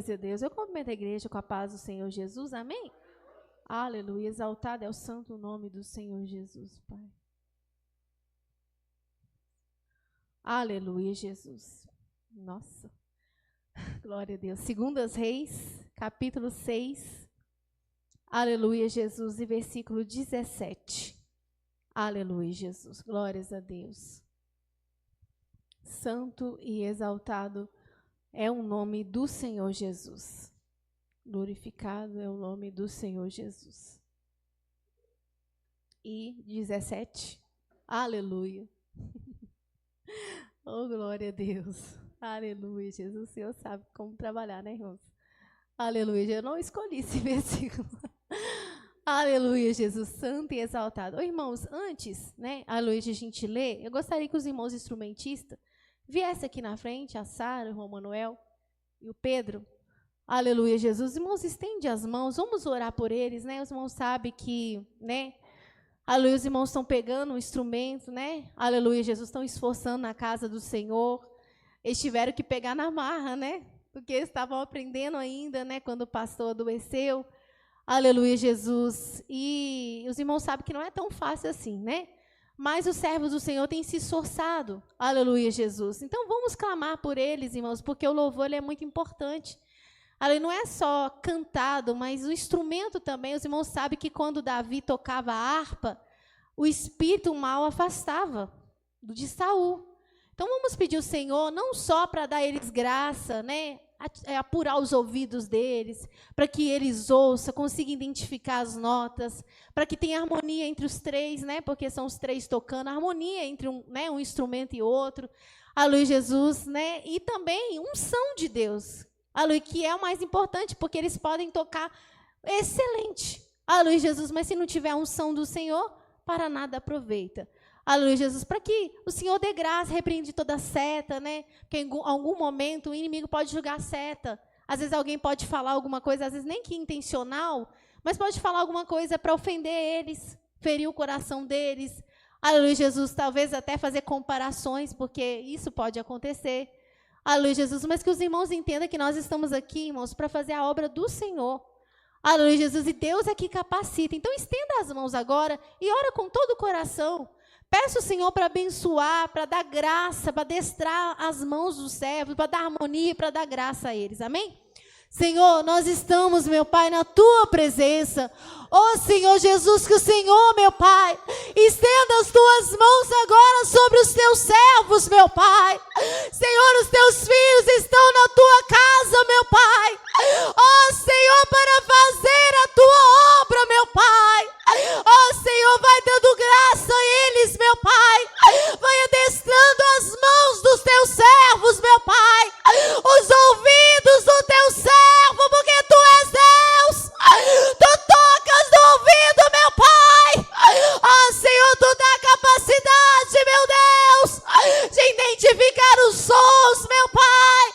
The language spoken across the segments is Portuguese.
Glórias a Deus. Eu cumprimento a igreja com a paz do Senhor Jesus. Amém? Aleluia. Exaltado é o santo nome do Senhor Jesus, Pai. Aleluia, Jesus. Nossa. Glória a Deus. 2 Reis, capítulo 6. Aleluia, Jesus. E versículo 17. Aleluia, Jesus. Glórias a Deus. Santo e exaltado é o nome do Senhor Jesus. Glorificado é o nome do Senhor Jesus. E 17. Aleluia. Oh, glória a Deus. Aleluia, Jesus. O Senhor sabe como trabalhar, né, irmãos? Aleluia. Eu não escolhi esse versículo. Aleluia, Jesus. Santo e exaltado. Oh, irmãos, antes, né, aleluia, de a gente ler, eu gostaria que os irmãos instrumentistas viessem aqui na frente, a Sara, o João Manuel e o Pedro. Aleluia, Jesus. Irmãos, estende as mãos, vamos orar por eles, né? Os irmãos sabem que, né? Aleluia, os irmãos estão pegando um instrumento, né? Aleluia, Jesus, estão esforçando na casa do Senhor. Eles tiveram que pegar na marra, né? Porque eles estavam aprendendo ainda, né? Quando o pastor adoeceu. Aleluia, Jesus. E os irmãos sabem que não é tão fácil assim, né? Mas os servos do Senhor têm se esforçado. Aleluia, Jesus. Então, vamos clamar por eles, irmãos, porque o louvor ele é muito importante. Não é só cantado, mas o instrumento também. Os irmãos sabem que quando Davi tocava a harpa, o espírito mal afastava de Saul. Então, vamos pedir ao Senhor, não só para dar a eles graça, né? Apurar os ouvidos deles, para que eles ouçam, consigam identificar as notas, para que tenha harmonia entre os três, né? Porque são os três tocando, harmonia entre um instrumento e outro. Aleluia, Jesus, né? E também unção de Deus. Aleluia, que é o mais importante, porque eles podem tocar excelente. Aleluia, Jesus, mas se não tiver a unção do Senhor, para nada aproveita. Aleluia, Jesus, para que o Senhor dê graça, repreende toda seta, né? Porque em algum momento o inimigo pode julgar seta. Às vezes alguém pode falar alguma coisa, às vezes nem que intencional, mas pode falar alguma coisa para ofender eles, ferir o coração deles. Aleluia, Jesus, talvez até fazer comparações, porque isso pode acontecer. Aleluia, Jesus, mas que os irmãos entendam que nós estamos aqui, irmãos, para fazer a obra do Senhor. Aleluia, Jesus, e Deus é que capacita. Então, estenda as mãos agora e ora com todo o coração. Peça o Senhor para abençoar, para dar graça, para adestrar as mãos dos servos, para dar harmonia, para dar graça a eles. Amém? Senhor, nós estamos, meu Pai, na Tua presença. Ó Senhor Jesus, que o Senhor, meu Pai, estenda as Tuas mãos agora sobre os Teus servos, meu Pai. Senhor, os Teus filhos estão na Tua casa, meu Pai. Ó Senhor, para fazer a Tua obra, meu Pai. Ó Senhor, vai dando graça a eles, meu Pai. Vai adestrando as mãos dos Teus servos, meu Pai. Os ouvidos do Teu servo, porque Tu és Deus. Tu tocas no ouvido, meu Pai. Ó Senhor, Tu dá capacidade, meu Deus, de identificar os sons, meuPai.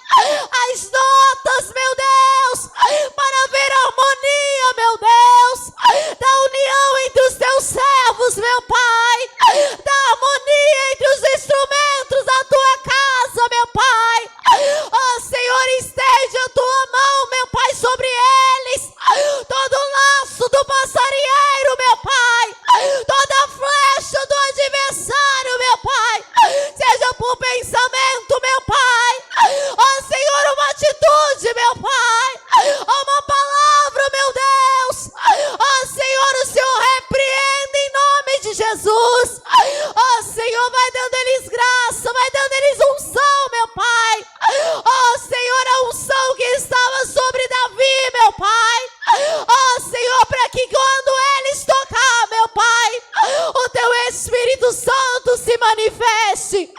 As notas, meu Deus, para ver a harmonia, meu Deus, da união entre os Teus servos, meu Pai, da harmonia entre os instrumentos da Tua casa, meu Pai. Ó Senhor, estende a Tua mão, meu Pai, sobre eles, todo laço do passarinheiro, meu Pai, toda flecha do adversário, meu Pai, seja por pensamento, meu Pai, ó Senhor, uma atitude, meu Pai, uma palavra, meu Deus, ó Senhor, o Senhor repreende em nome de Jesus. Ó Senhor, vai dando eles graça, vai dando eles unção, meu Pai. Ó Senhor, a unção que estava sobre Davi, meu Pai. Ó Senhor, para que quando eles tocar, meu Pai, o Teu Espírito Santo se manifeste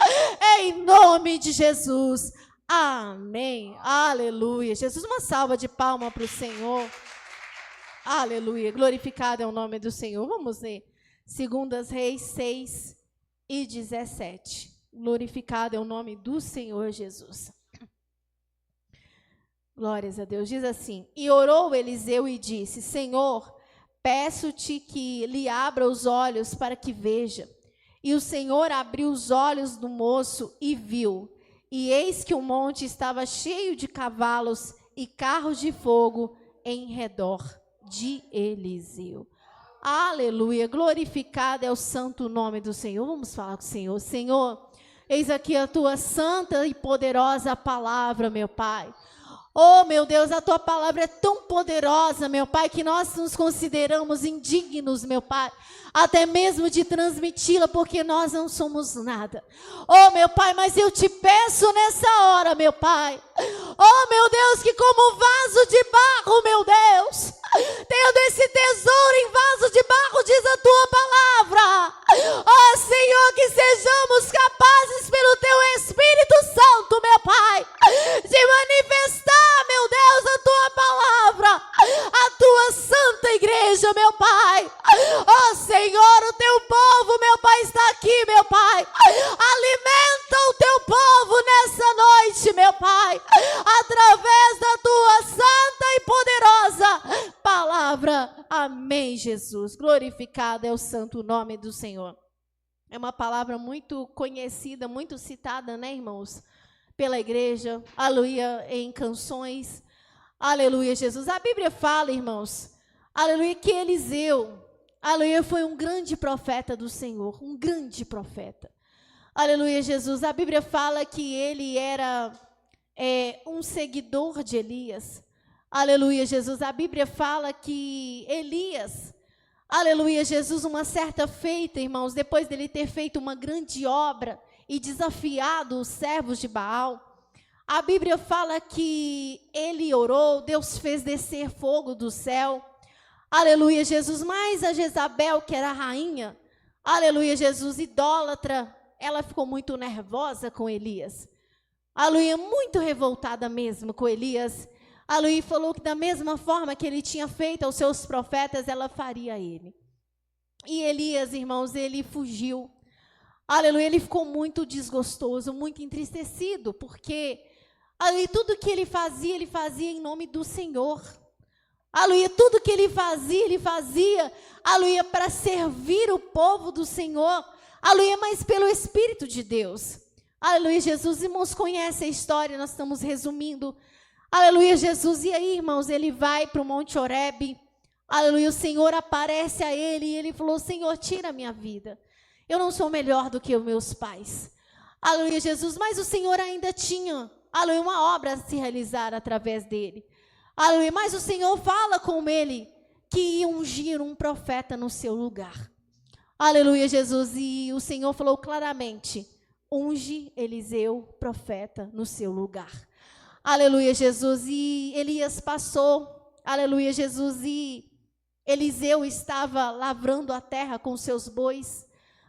em nome de Jesus. Amém. Aleluia. Jesus, uma salva de palmas para o Senhor. Aleluia. Glorificado é o nome do Senhor. Vamos ler 2 Reis 6 e 17. Glorificado é o nome do Senhor Jesus. Glórias a Deus. Diz assim: E orou Eliseu e disse: Senhor, peço-te que lhe abra os olhos para que veja. E o Senhor abriu os olhos do moço e viu. E eis que o monte estava cheio de cavalos e carros de fogo em redor de Eliseu. Aleluia, glorificado é o santo nome do Senhor. Vamos falar com o Senhor. Senhor, eis aqui a tua santa e poderosa palavra, meu Pai. Oh, meu Deus, a tua palavra é tão poderosa, meu Pai, que nós nos consideramos indignos, meu Pai, até mesmo de transmiti-la, porque nós não somos nada. Oh, meu Pai, mas eu te peço nessa hora, meu Pai. Oh, meu Deus, que como vaso de barro, meu Deus, tendo esse tesouro em vaso de barro, diz a tua palavra. Oh, Senhor, que sejamos capazes pelo teu Espírito Santo, meu Pai, de manifestar, meu Deus, a tua palavra, a tua santa igreja, meu Pai. Oh, Senhor, o teu povo, meu Pai, está aqui, meu Pai. Alimenta o teu povo nessa noite, meu Pai, através da tua santa e poderosa palavra. Amém, Jesus. Glorificado é o santo nome do Senhor. É uma palavra muito conhecida, muito citada, né, irmãos? Pela igreja, aleluia, em canções, aleluia, Jesus. A Bíblia fala, irmãos, aleluia, que Eliseu, aleluia, foi um grande profeta do Senhor, um grande profeta, aleluia, Jesus. A Bíblia fala que ele era um seguidor de Elias, aleluia, Jesus. A Bíblia fala que Elias, aleluia, Jesus, uma certa feita, irmãos, depois dele ter feito uma grande obra e desafiado os servos de Baal, a Bíblia fala que ele orou, Deus fez descer fogo do céu, aleluia, Jesus. Mas a Jezabel, que era a rainha, aleluia, Jesus, idólatra, ela ficou muito nervosa com Elias, aleluia, muito revoltada mesmo com Elias, aleluia, e falou que da mesma forma que ele tinha feito aos seus profetas, ela faria a ele. E Elias, irmãos, ele fugiu. Aleluia, ele ficou muito desgostoso, muito entristecido, porque aleluia, tudo que ele fazia em nome do Senhor. Aleluia, tudo que ele fazia, aleluia, para servir o povo do Senhor. Aleluia, mas pelo Espírito de Deus. Aleluia, Jesus. Irmãos, conhece a história, nós estamos resumindo. Aleluia, Jesus. E aí, irmãos, ele vai para o Monte Horebe. Aleluia, o Senhor aparece a ele e ele falou: Senhor, tira a minha vida. Eu não sou melhor do que os meus pais. Aleluia, Jesus. Mas o Senhor ainda tinha, aleluia, uma obra a se realizar através dele. Aleluia. Mas o Senhor fala com ele que ia ungir um profeta no seu lugar. Aleluia, Jesus. E o Senhor falou claramente: unge Eliseu, profeta, no seu lugar. Aleluia, Jesus. E Elias passou, aleluia, Jesus. E Eliseu estava lavrando a terra com seus bois.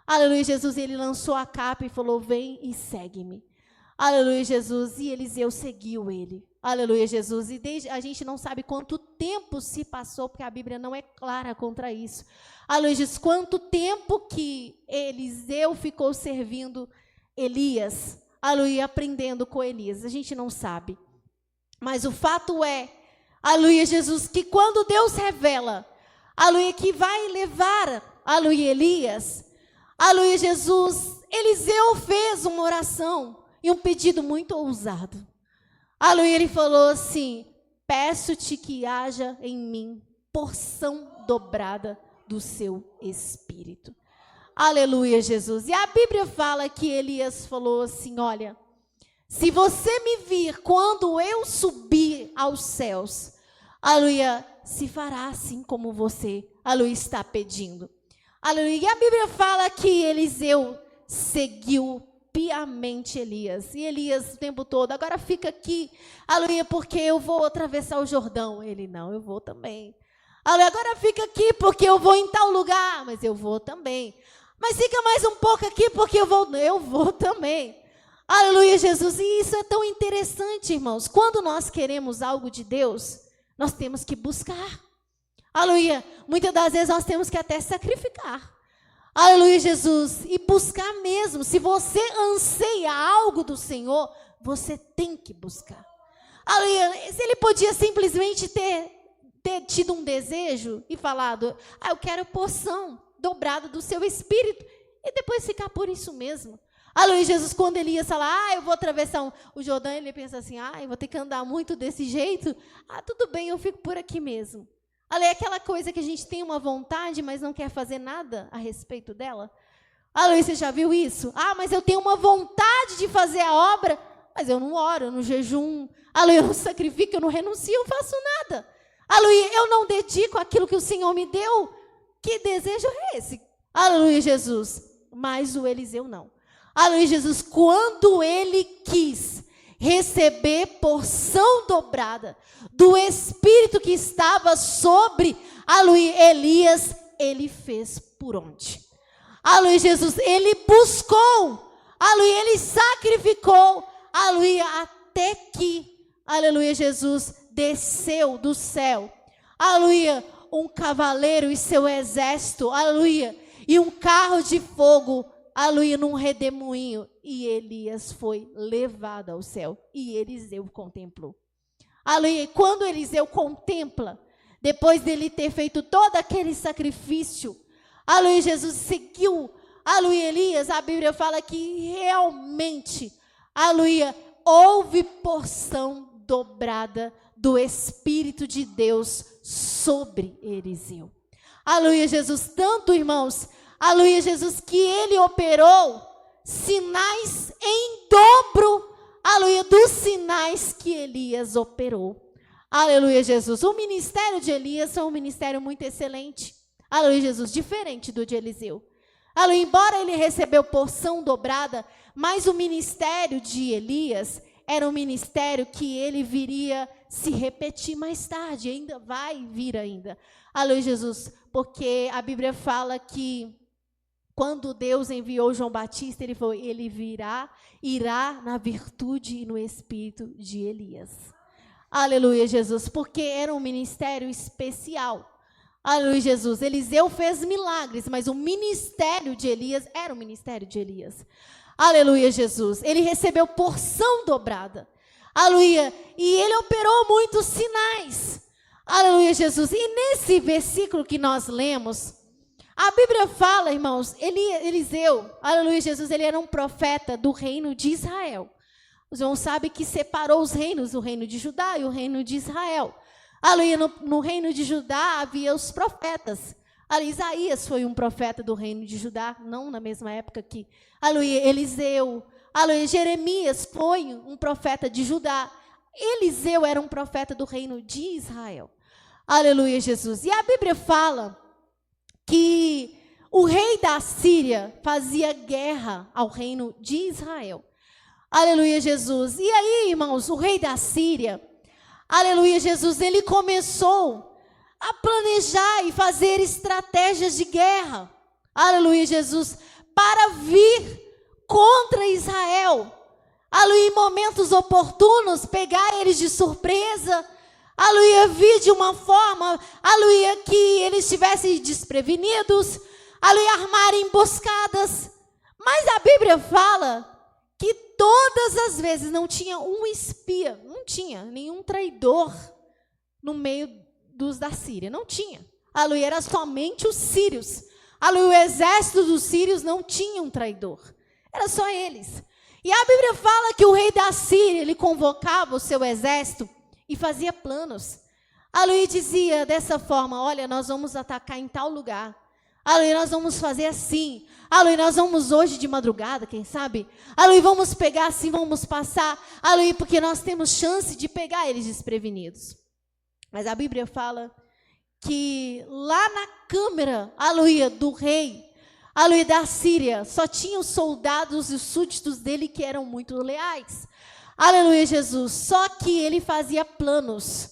Aleluia, Jesus. E ele lançou a capa e falou: vem e segue-me. Aleluia, Jesus. E Eliseu seguiu ele. Aleluia, Jesus. E a gente não sabe quanto tempo se passou, porque a Bíblia não é clara contra isso. Aleluia, Jesus. Quanto tempo que Eliseu ficou servindo Elias. Aleluia, aprendendo com Elias. A gente não sabe. Mas o fato é, aleluia, Jesus, que quando Deus revela, aleluia, que vai levar, aleluia, Elias, aleluia, Jesus, Eliseu fez uma oração e um pedido muito ousado. Aleluia, ele falou assim: peço-te que haja em mim porção dobrada do seu Espírito. Aleluia, Jesus. E a Bíblia fala que Elias falou assim: olha, se você me vir quando eu subir aos céus, aleluia, se fará assim como você, aleluia, está pedindo. Aleluia. E a Bíblia fala que Eliseu seguiu piamente Elias. E Elias o tempo todo: agora fica aqui, aleluia, porque eu vou atravessar o Jordão. Ele: não, eu vou também. Aleluia, agora fica aqui porque eu vou em tal lugar. Mas eu vou também. Mas fica mais um pouco aqui porque eu vou também. Aleluia, Jesus. E isso é tão interessante, irmãos. Quando nós queremos algo de Deus, nós temos que buscar. Aleluia. Muitas das vezes nós temos que até sacrificar. Aleluia, Jesus. E buscar mesmo. Se você anseia algo do Senhor, você tem que buscar. Aleluia. Se ele podia simplesmente ter tido um desejo e falado: eu quero porção dobrada do seu Espírito, e depois ficar por isso mesmo. Aleluia, Jesus, quando Elias fala, eu vou atravessar o Jordão, ele pensa assim, eu vou ter que andar muito desse jeito. Tudo bem, eu fico por aqui mesmo. Aleluia, aquela coisa que a gente tem uma vontade, mas não quer fazer nada a respeito dela. Aleluia, você já viu isso? Mas eu tenho uma vontade de fazer a obra, mas eu não oro, eu não jejum. Aleluia, eu não sacrifico, eu não renuncio, eu não faço nada. Aleluia, eu não dedico aquilo que o Senhor me deu. Que desejo é esse? Aleluia, Jesus. Mas o Eliseu não. Aleluia, Jesus, quando ele quis receber porção dobrada do Espírito que estava sobre, aleluia, Elias, ele fez por onde? Aleluia, Jesus, ele buscou, aleluia, ele sacrificou, aleluia, até que, aleluia, Jesus, desceu do céu, aleluia, um cavaleiro e seu exército, aleluia, e um carro de fogo, aleluia, num redemoinho, e Elias foi levado ao céu, e Eliseu contemplou. Aleluia, e quando Eliseu contempla, depois dele ter feito todo aquele sacrifício, aleluia, Jesus seguiu, aleluia, Elias, a Bíblia fala que realmente, aleluia, houve porção dobrada do Espírito de Deus sobre Eliseu. Aleluia, Jesus, tanto, irmãos, aleluia, Jesus, que ele operou sinais em dobro, aleluia, dos sinais que Elias operou. Aleluia, Jesus. O ministério de Elias é um ministério muito excelente. Aleluia, Jesus, diferente do de Eliseu. Aleluia, embora ele recebeu porção dobrada, mas o ministério de Elias era um ministério que ele viria se repetir mais tarde, ainda vai vir ainda. Aleluia, Jesus, porque a Bíblia fala que quando Deus enviou João Batista, ele irá na virtude e no espírito de Elias. Aleluia, Jesus, porque era um ministério especial. Aleluia, Jesus. Eliseu fez milagres, mas o ministério de Elias era o ministério de Elias. Aleluia, Jesus. Ele recebeu porção dobrada. Aleluia. E ele operou muitos sinais. Aleluia, Jesus. E nesse versículo que nós lemos, a Bíblia fala, irmãos, Eliseu, aleluia, Jesus, ele era um profeta do reino de Israel. Os irmãos sabem que separou os reinos, o reino de Judá e o reino de Israel. Aleluia, no reino de Judá havia os profetas. Isaías foi um profeta do reino de Judá, não na mesma época que, aleluia, Eliseu. Aleluia, Jeremias foi um profeta de Judá. Eliseu era um profeta do reino de Israel. Aleluia, Jesus. E a Bíblia fala que o rei da Síria fazia guerra ao reino de Israel. Aleluia, Jesus. E aí, irmãos, o rei da Síria, aleluia, Jesus, ele começou a planejar e fazer estratégias de guerra, aleluia, Jesus, para vir contra Israel. Aleluia, em momentos oportunos, pegar eles de surpresa, aleluia, vir de uma forma, aleluia, que eles estivessem desprevenidos, aleluia, armarem emboscadas. Mas a Bíblia fala que todas as vezes não tinha um espia, não tinha nenhum traidor no meio dos da Síria, não tinha. Aleluia, era somente os sírios. Aleluia, o exército dos sírios não tinha um traidor, era só eles. E a Bíblia fala que o rei da Síria, ele convocava o seu exército e fazia planos. Aleluia, dizia dessa forma, olha, nós vamos atacar em tal lugar. Aleluia, nós vamos fazer assim. Aleluia, nós vamos hoje de madrugada, quem sabe? Aleluia, vamos pegar assim, vamos passar. Aleluia, porque nós temos chance de pegar eles desprevenidos. Mas a Bíblia fala que lá na câmara, aleluia, do rei, aleluia, da Síria, só tinham soldados e os súditos dele que eram muito leais. Aleluia, Jesus. Só que ele fazia planos.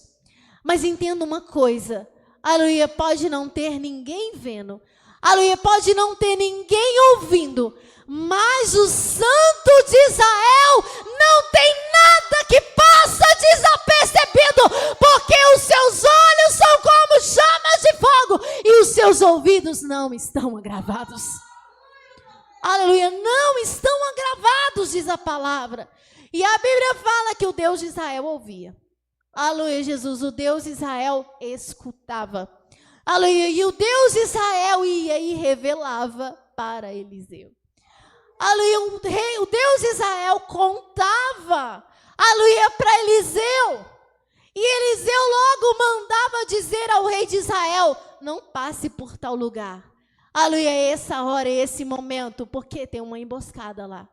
Mas entenda uma coisa, aleluia, pode não ter ninguém vendo, aleluia, pode não ter ninguém ouvindo, mas o Santo de Israel não tem nada que passa desapercebido, porque os seus olhos são como chamas de fogo e os seus ouvidos não estão agravados. Aleluia, não estão agravados, diz a palavra. E a Bíblia fala que o Deus de Israel ouvia. Aleluia, Jesus, o Deus de Israel escutava. Aleluia, e o Deus de Israel ia e revelava para Eliseu. aleluia, o Deus de Israel contava, aleluia, para Eliseu. E Eliseu logo mandava dizer ao rei de Israel: não passe por tal lugar. Aleluia, essa hora, esse momento, porque tem uma emboscada lá.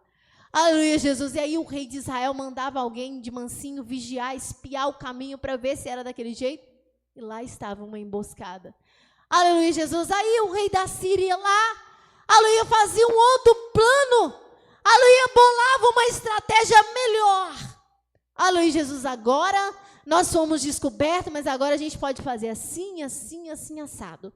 Aleluia, Jesus. E aí o rei de Israel mandava alguém de mansinho vigiar, espiar o caminho para ver se era daquele jeito. E lá estava uma emboscada. Aleluia, Jesus. Aí o rei da Síria ia lá, aleluia, fazia um outro plano. Aleluia, bolava uma estratégia melhor. Aleluia, Jesus. Agora nós fomos descobertos, mas agora a gente pode fazer assim, assim, assim, assado.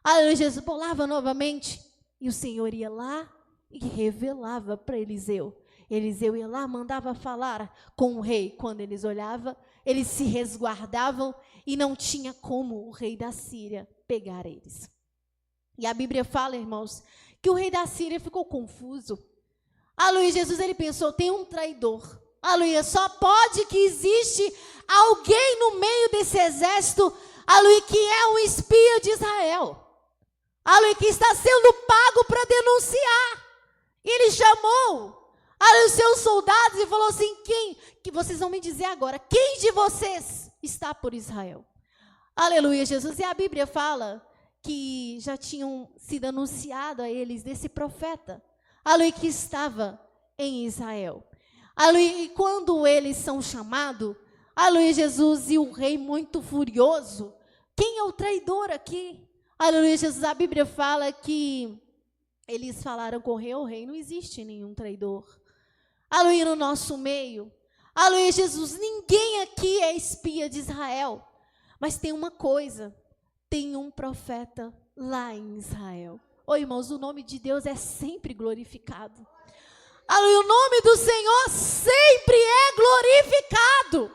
Aleluia, Jesus bolava novamente. E o Senhor ia lá e revelava para Eliseu. Eliseu ia lá, mandava falar com o rei. Quando eles olhavam, eles se resguardavam e não tinha como o rei da Síria pegar eles. E a Bíblia fala, irmãos, que o rei da Síria ficou confuso. Aleluia, Jesus, ele pensou: tem um traidor. Aleluia, só pode que existe alguém no meio desse exército, aleluia, que é um espia de Israel. Aleluia, que está sendo pago para denunciar. E ele chamou, aleluia, os seus soldados e falou assim: quem, que vocês vão me dizer agora, quem de vocês está por Israel? Aleluia, Jesus. E a Bíblia fala que já tinham sido anunciado a eles desse profeta, aleluia, que estava em Israel. Aleluia, e quando eles são chamados, aleluia, Jesus, e o rei muito furioso: quem é o traidor aqui? Aleluia, Jesus. A Bíblia fala que eles falaram com o rei, não existe nenhum traidor. Aleluia, no nosso meio. Aleluia, Jesus, ninguém aqui é espia de Israel. Mas tem uma coisa, tem um profeta lá em Israel. Ô, irmãos, o nome de Deus é sempre glorificado. Aleluia, o nome do Senhor sempre é glorificado.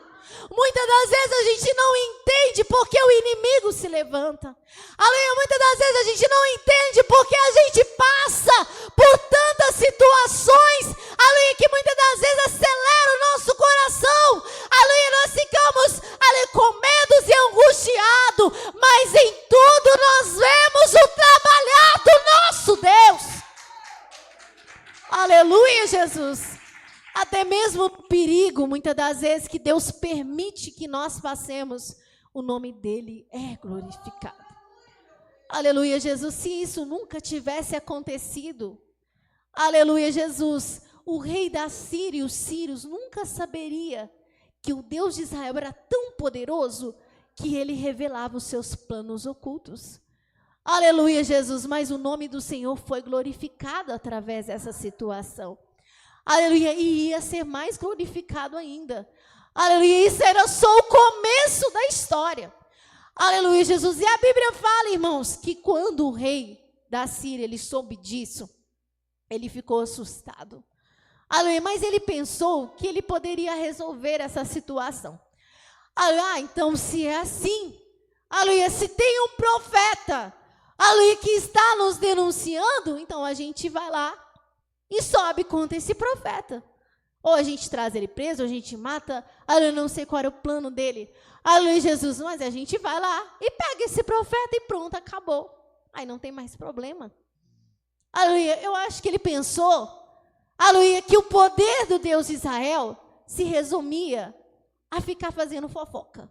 Muitas das vezes a gente não entende porque o inimigo se levanta. Aleluia, muitas das vezes a gente não entende porque a gente passa por tantas situações, aleluia, que muitas das vezes acelera o nosso coração. Aleluia, nós ficamos, aleluia, com medo e angustiados, mas em tudo nós vemos o trabalhar do nosso Deus. Aleluia, Jesus. Até mesmo o perigo, muitas das vezes, que Deus permite que nós passemos, o nome dele é glorificado. Aleluia, Jesus. Se isso nunca tivesse acontecido, aleluia, Jesus, o rei da Síria, os sírios, nunca saberia que o Deus de Israel era tão poderoso que ele revelava os seus planos ocultos. Aleluia, Jesus. Mas o nome do Senhor foi glorificado através dessa situação. Aleluia, e ia ser mais glorificado ainda. Aleluia, isso era só o começo da história. Aleluia, Jesus. E a Bíblia fala, irmãos, que quando o rei da Síria, ele soube disso, ele ficou assustado. Aleluia, mas ele pensou que ele poderia resolver essa situação. Ah, então se é assim, aleluia, se tem um profeta, aleluia, que está nos denunciando, então a gente vai lá e sobe contra esse profeta. Ou a gente traz ele preso, ou a gente mata. Eu não sei qual era o plano dele. Aleluia, Jesus. Mas a gente vai lá e pega esse profeta e pronto, acabou. Aí não tem mais problema. Aleluia, eu acho que ele pensou, aleluia, que o poder do Deus de Israel se resumia a ficar fazendo fofoca.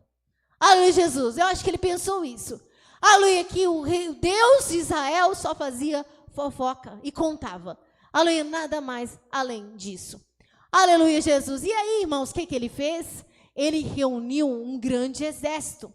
Aleluia, Jesus. Eu acho que ele pensou isso. Aleluia, que o Deus de Israel só fazia fofoca e contava. Aleluia, nada mais além disso. Aleluia, Jesus. E aí, irmãos, o que ele fez? Ele reuniu um grande exército.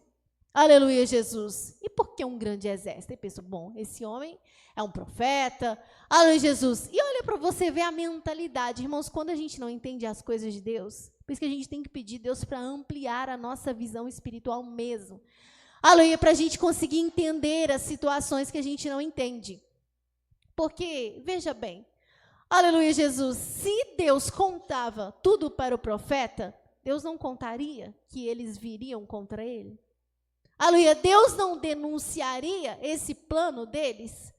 Aleluia, Jesus. E por que um grande exército? Ele pensou: bom, esse homem é um profeta. Aleluia, Jesus. E olha para você ver a mentalidade. Irmãos, quando a gente não entende as coisas de Deus, por isso que a gente tem que pedir a Deus para ampliar a nossa visão espiritual mesmo. Aleluia, para a gente conseguir entender as situações que a gente não entende. Porque, veja bem, aleluia, Jesus, se Deus contava tudo para o profeta, Deus não contaria que eles viriam contra ele? Aleluia, Deus não denunciaria esse plano deles?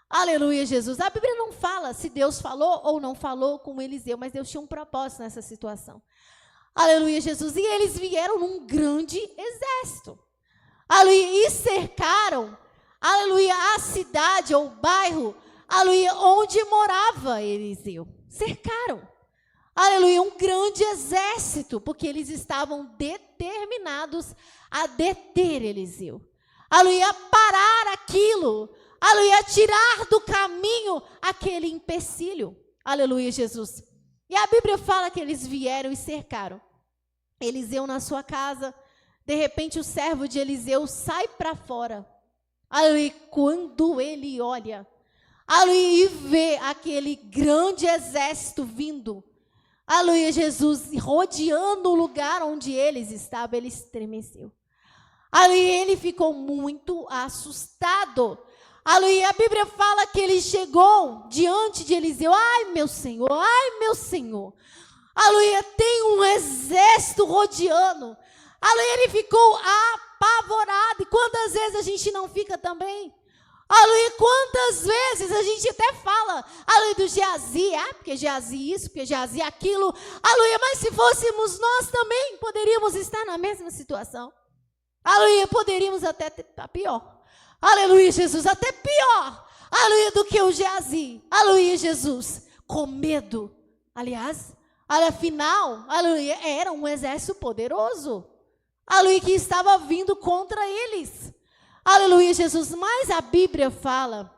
Aleluia, Jesus. A Bíblia não fala se Deus falou ou não falou com Eliseu, mas Deus tinha um propósito nessa situação. Aleluia, Jesus. E eles vieram num grande exército. Aleluia, e cercaram, aleluia, a cidade ou o bairro, aleluia, onde morava Eliseu. cercaram. Aleluia, um grande exército, porque eles estavam determinados a deter Eliseu. Aleluia, a parar aquilo. Aleluia, a tirar do caminho aquele empecilho. Aleluia, Jesus. E a Bíblia fala que eles vieram e cercaram Eliseu na sua casa. De repente o servo de Eliseu sai para fora. Aleluia, quando ele olha, aleluia, e vê aquele grande exército vindo, aleluia, Jesus, rodeando o lugar onde eles estavam, ele estremeceu. Aleluia, ele ficou muito assustado. Aleluia, a Bíblia fala que ele chegou diante de Eliseu. Ai, meu Senhor, ai, meu Senhor. Aleluia, tem um exército rodeando. Aleluia, ele ficou apavorado. E quantas vezes a gente não fica também? Aleluia, quantas vezes a gente até fala, aleluia, do Geazi, porque Geazi isso, porque Geazi aquilo. Aleluia, mas se fôssemos nós também, poderíamos estar na mesma situação. Aleluia, poderíamos até estar pior. Aleluia, Jesus, até pior. Aleluia, do que o Geazi. Aleluia, Jesus, com medo. Aliás, afinal, aleluia, era um exército poderoso. Aleluia, que estava vindo contra eles. Aleluia, Jesus. Mas a Bíblia fala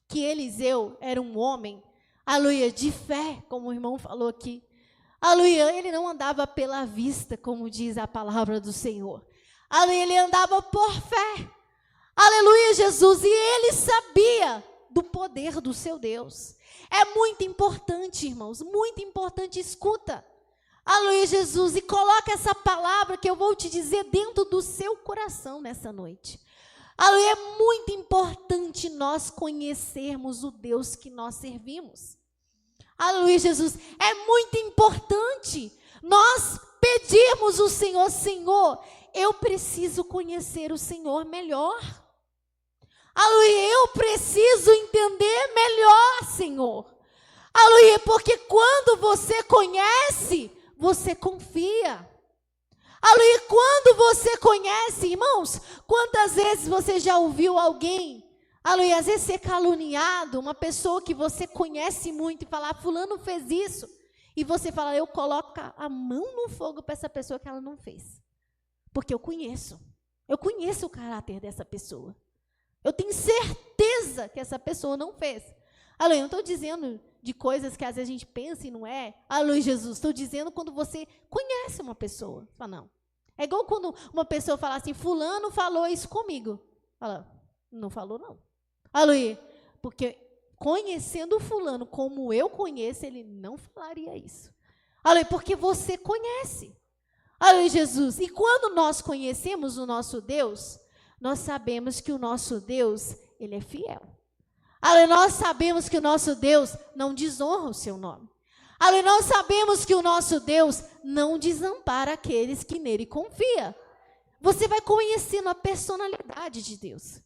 que Eliseu era um homem, aleluia, de fé, como o irmão falou aqui. Aleluia, ele não andava pela vista, como diz a palavra do Senhor. Aleluia, ele andava por fé. Aleluia, Jesus. E ele sabia do poder do seu Deus. É muito importante, irmãos, muito importante, escuta. Aleluia, Jesus, e coloca essa palavra que eu vou te dizer dentro do seu coração nessa noite. Aleluia, é muito importante nós conhecermos o Deus que nós servimos. Aleluia, Jesus, é muito importante nós pedirmos o Senhor, Senhor, eu preciso conhecer o Senhor melhor. Aleluia, eu preciso entender melhor, Senhor. Aleluia, porque quando você conhece, você confia. Aleluia, quando você conhece, irmãos, quantas vezes você já ouviu alguém, aleluia, às vezes ser caluniado, uma pessoa que você conhece muito e falar, fulano fez isso, e você fala, eu coloco a mão no fogo para essa pessoa que ela não fez, porque eu conheço o caráter dessa pessoa, eu tenho certeza que essa pessoa não fez. Aleluia, eu não estou dizendo de coisas que às vezes a gente pensa e não é. Aleluia, Jesus, estou dizendo quando você conhece uma pessoa. Fala, não. É igual quando uma pessoa fala assim, fulano falou isso comigo. Fala, não falou não. Aleluia, porque conhecendo o fulano como eu conheço, ele não falaria isso. Aleluia, porque você conhece. Aleluia, Jesus. E quando nós conhecemos o nosso Deus, nós sabemos que o nosso Deus, ele é fiel. Aleluia, nós sabemos que o nosso Deus não desonra o seu nome. Aleluia, nós sabemos que o nosso Deus não desampara aqueles que nele confiam. Você vai conhecendo a personalidade de Deus.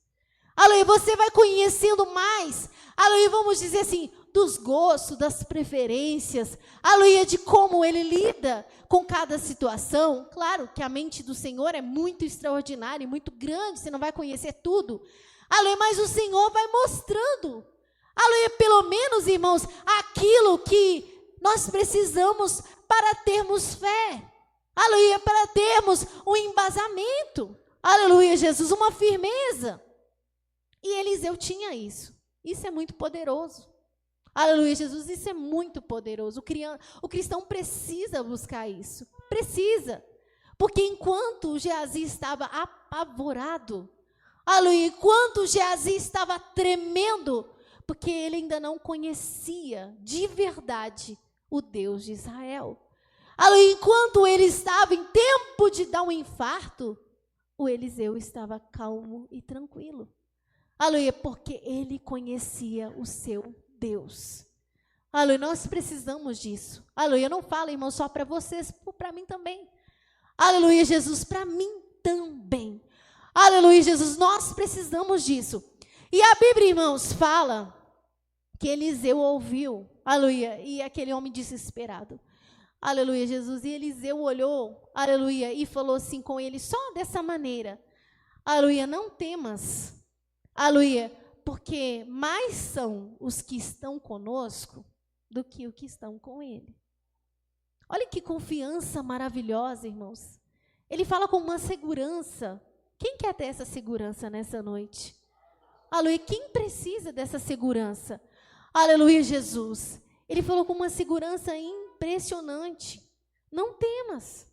Aleluia, você vai conhecendo mais, aleluia, vamos dizer assim, dos gostos, das preferências, aleluia, de como ele lida com cada situação. Claro que a mente do Senhor é muito extraordinária e muito grande, você não vai conhecer tudo. Aleluia, mas o Senhor vai mostrando, aleluia, pelo menos, irmãos, aquilo que nós precisamos para termos fé, aleluia, para termos um embasamento, aleluia, Jesus, uma firmeza. E Eliseu tinha isso. Isso é muito poderoso. Aleluia, Jesus, isso é muito poderoso. O cristão precisa buscar isso. Precisa. Porque enquanto Geazi estava apavorado, aleluia, enquanto Geazi estava tremendo, porque ele ainda não conhecia de verdade o Deus de Israel. Aleluia, enquanto ele estava em tempo de dar um infarto, o Eliseu estava calmo e tranquilo. Aleluia, porque ele conhecia o seu Deus. Aleluia, nós precisamos disso. Aleluia, eu não falo, irmão, só para vocês, para mim também. Aleluia, Jesus, para mim também. Aleluia, Jesus, nós precisamos disso. E a Bíblia, irmãos, fala que Eliseu ouviu, aleluia, e aquele homem desesperado. Aleluia, Jesus, e Eliseu olhou, aleluia, e falou assim com ele, só dessa maneira. Aleluia, não temas. Aleluia, porque mais são os que estão conosco do que o que estão com ele. Olha que confiança maravilhosa, irmãos. Ele fala com uma segurança. Quem quer ter essa segurança nessa noite? Aleluia. Quem precisa dessa segurança? Aleluia, Jesus. Ele falou com uma segurança impressionante. Não temas,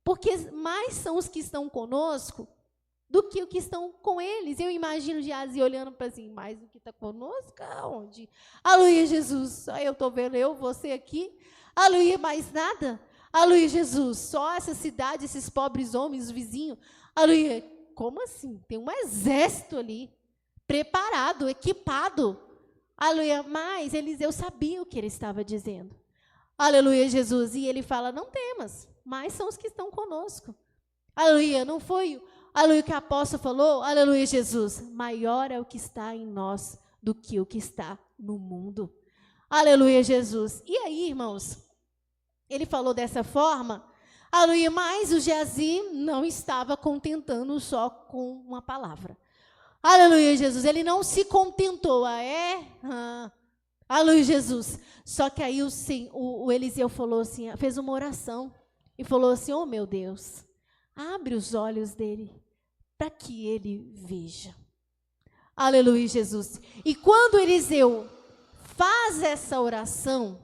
porque mais são os que estão conosco do que os que estão com eles. Eu imagino Geazi olhando para assim, mais do que está conosco, aonde? Aleluia, Jesus. Só eu estou vendo você aqui. Aleluia, mais nada. Aleluia, Jesus. Só essa cidade, esses pobres homens, os vizinhos. Aleluia. Como assim? Tem um exército ali, preparado, equipado. Aleluia. Mas Eliseu sabia o que ele estava dizendo. Aleluia, Jesus. E ele fala, não temas, mas são os que estão conosco. Aleluia. Não foi, aleluia, o que o apóstolo falou? Aleluia, Jesus. Maior é o que está em nós do que o que está no mundo. Aleluia, Jesus. E aí, irmãos, ele falou dessa forma, aleluia, mas o Geazi não estava contentando só com uma palavra. Aleluia, Jesus. Ele não se contentou. Aleluia, Jesus. Só que aí o Eliseu falou assim, fez uma oração e falou assim, oh meu Deus, abre os olhos dele para que ele veja. Aleluia, Jesus. E quando Eliseu faz essa oração,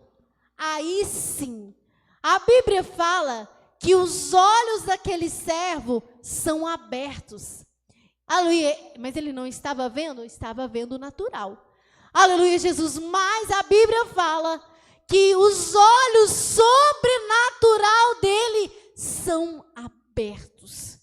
aí sim, a Bíblia fala que os olhos daquele servo são abertos. Aleluia, mas ele não estava vendo? Estava vendo o natural. Aleluia, Jesus, mas a Bíblia fala que os olhos sobrenatural dele são abertos.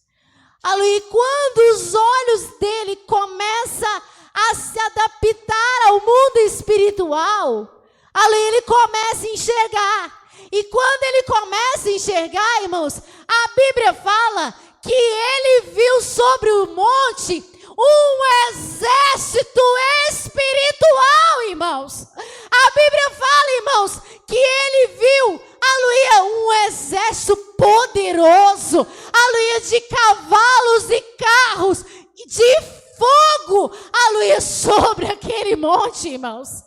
Aleluia, quando os olhos dele começam a se adaptar ao mundo espiritual, aleluia, ele começa a enxergar. E quando ele começa a enxergar, irmãos, a Bíblia fala que ele viu sobre o monte um exército espiritual, irmãos. A Bíblia fala, irmãos, que ele viu, aleluia, um exército poderoso, aleluia, de cavalos e carros, de fogo, aleluia, sobre aquele monte, irmãos.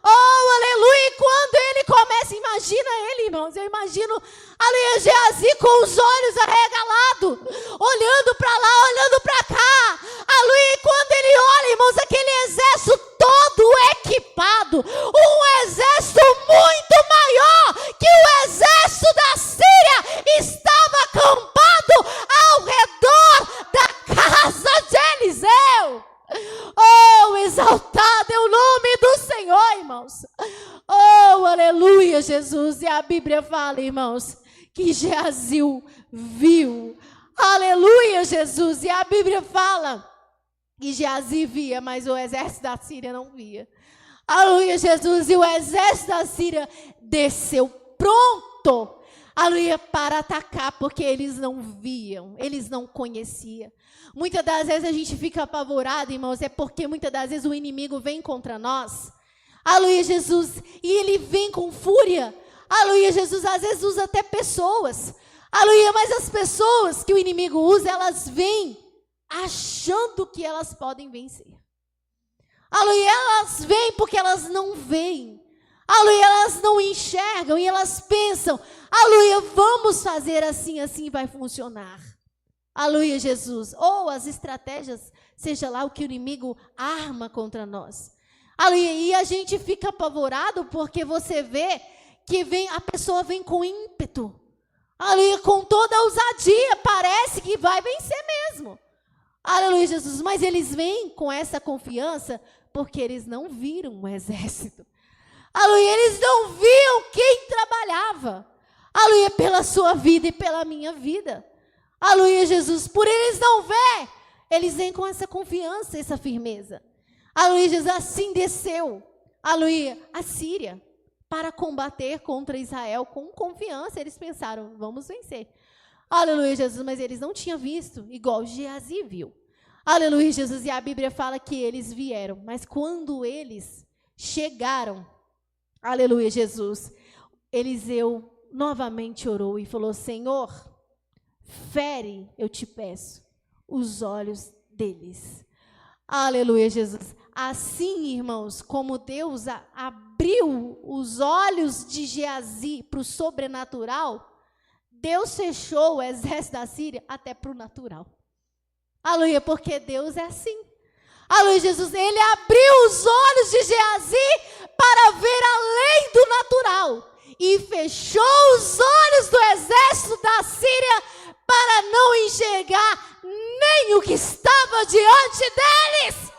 Oh, aleluia, e quando ele começa, imagina ele, irmãos, eu imagino, aleluia, Geazi com os olhos arregalados, olhando para lá, olhando para cá, aleluia, e quando ele olha, irmãos, aquele exército todo equipado, um exército muito maior que o exército da Síria, estava acampado ao redor da casa de Eliseu. Oh, exaltado é o nome do Senhor, irmãos. Oh, aleluia, Jesus. E a Bíblia fala, irmãos, que Geazi viu. Aleluia, Jesus. E a Bíblia fala que Geazi via, mas o exército da Síria não via. Aleluia, Jesus. E o exército da Síria desceu pronto, aleluia, para atacar, porque eles não viam, eles não conheciam. Muitas das vezes a gente fica apavorado, irmãos, é porque muitas das vezes o inimigo vem contra nós. Aleluia, Jesus. E ele vem com fúria. Aleluia, Jesus. Às vezes usa até pessoas. Aleluia, mas as pessoas que o inimigo usa, elas vêm achando que elas podem vencer. Aleluia, elas vêm porque elas não veem. Aleluia, elas não enxergam e elas pensam, aleluia, vamos fazer assim, assim vai funcionar. Aleluia, Jesus. Ou as estratégias, seja lá o que o inimigo arma contra nós. Aleluia, e a gente fica apavorado porque você vê que a pessoa vem com ímpeto. Aleluia, com toda a ousadia, parece que vai vencer mesmo. Aleluia, Jesus. Mas eles vêm com essa confiança porque eles não viram um exército. Aleluia, eles não viam quem trabalhava. Aleluia, pela sua vida e pela minha vida. Aleluia, Jesus. Por eles não ver, eles vêm com essa confiança, essa firmeza. Aleluia, Jesus. Assim desceu, aleluia, a Síria para combater contra Israel com confiança. Eles pensaram, vamos vencer. Aleluia, Jesus. Mas eles não tinham visto, igual Geazi viu. Aleluia, Jesus. E a Bíblia fala que eles vieram. Mas quando eles chegaram, aleluia, Jesus, Eliseu novamente orou e falou, Senhor, fere, eu te peço, os olhos deles. Aleluia, Jesus. assim, irmãos, como Deus abriu os olhos de Geazi para o sobrenatural, Deus fechou o exército da Síria até para o natural. Aleluia, porque Deus é assim. Aleluia, Jesus, ele abriu os olhos de Geazi para ver além do natural e fechou os olhos do exército da Síria para não enxergar nem o que estava diante deles.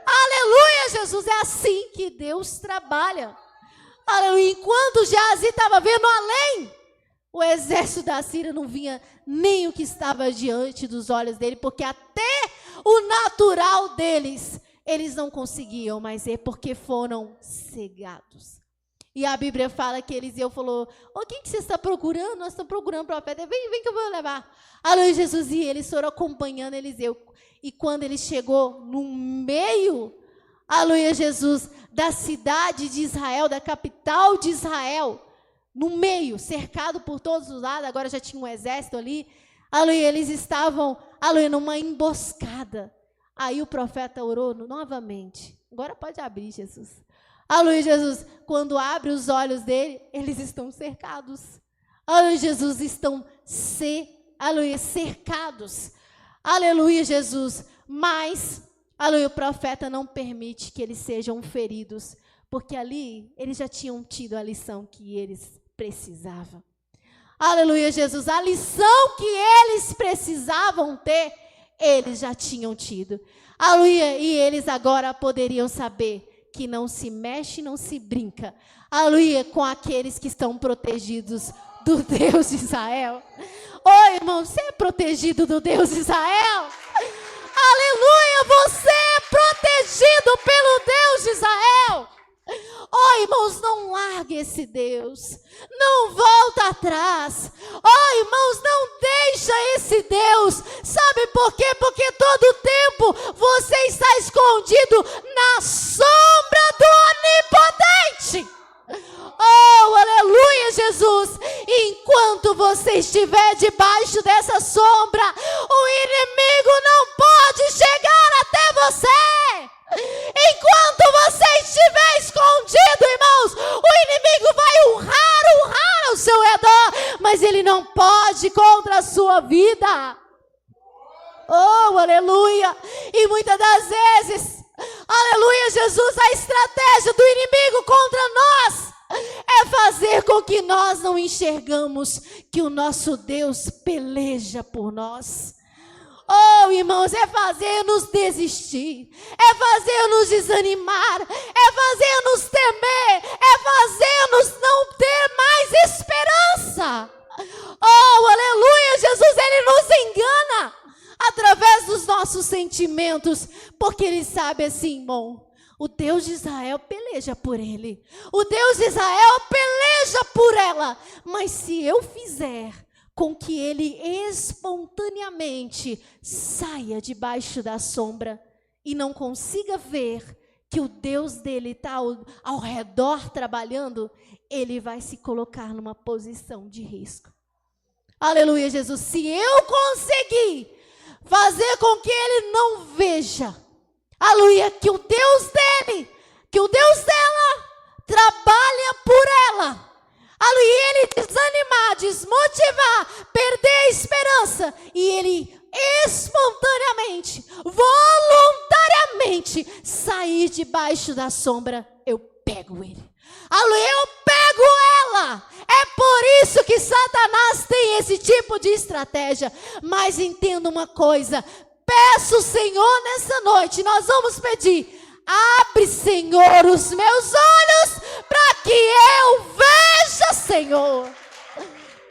Aleluia, Jesus, é assim que Deus trabalha. Aleluia, enquanto Geazi estava vendo além, o exército da Síria não via nem o que estava diante dos olhos dele, porque até o natural deles, eles não conseguiam mais ver, porque foram cegados. E a Bíblia fala que Eliseu falou, quem que você está procurando? Nós estamos procurando o profeta. Vem que eu vou levar. Aleluia, Jesus, e eles foram acompanhando Eliseu. E quando ele chegou no meio, aleluia, Jesus, da cidade de Israel, da capital de Israel, no meio, cercado por todos os lados, agora já tinha um exército ali, aleluia, eles estavam, aleluia, numa emboscada. Aí o profeta orou novamente. Agora pode abrir, Jesus. Aleluia, Jesus, quando abre os olhos dele, eles estão cercados. Aleluia, Jesus, estão cercados. Aleluia, Jesus, mas, aleluia, o profeta não permite que eles sejam feridos, porque ali eles já tinham tido a lição que eles precisavam. Aleluia, Jesus, a lição que eles precisavam ter, eles já tinham tido. Aleluia, e eles agora poderiam saber que não se mexe, não se brinca. Aleluia, com aqueles que estão protegidos do Deus de Israel. Oi, irmão, você é protegido do Deus de Israel? Aleluia, você é protegido pelo Deus de Israel. Irmãos, não largue esse Deus. Não volta atrás. Irmãos, não deixa esse Deus. Sabe por quê? Porque todo tempo você está escondido na sombra do Onipotente. Aleluia, Jesus. Enquanto você estiver debaixo dessa sombra, o inimigo não pode chegar até você. Enquanto você estiver escondido, irmãos, o inimigo vai urrar ao seu redor, mas ele não pode contra a sua vida. Aleluia. E muitas das vezes, aleluia, Jesus, a estratégia do inimigo contra nós é fazer com que nós não enxergamos que o nosso Deus peleja por nós. Irmãos, é fazer-nos desistir, é fazer-nos desanimar, é fazer-nos temer, é fazer-nos não ter mais esperança. Aleluia, Jesus, ele nos engana através dos nossos sentimentos, porque ele sabe assim, irmão, o Deus de Israel peleja por ele, o Deus de Israel peleja por ela, mas se eu fizer com que ele espontaneamente saia debaixo da sombra e não consiga ver que o Deus dele está ao redor trabalhando, ele vai se colocar numa posição de risco. Aleluia, Jesus. Se eu conseguir fazer com que ele não veja, aleluia, que o Deus dele, que o Deus dela trabalha por ela, aleluia, ele desanimar, desmotivar, perder a esperança, e ele espontaneamente, voluntariamente sair debaixo da sombra, eu pego ele. Aleluia, eu pego ela. É por isso que Satanás tem esse tipo de estratégia. Mas entenda uma coisa, peço, Senhor, nessa noite, nós vamos pedir, abre, Senhor, os meus olhos para que eu veja, Senhor.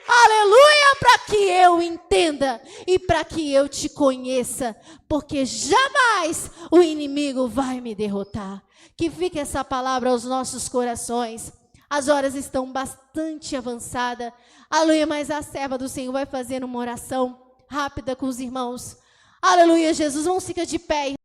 Aleluia, para que eu entenda e para que eu te conheça, porque jamais o inimigo vai me derrotar. Que fique essa palavra aos nossos corações. As horas estão bastante avançadas. Aleluia, mas a serva do Senhor vai fazer uma oração rápida com os irmãos. Aleluia, Jesus, vamos ficar de pé, irmãos.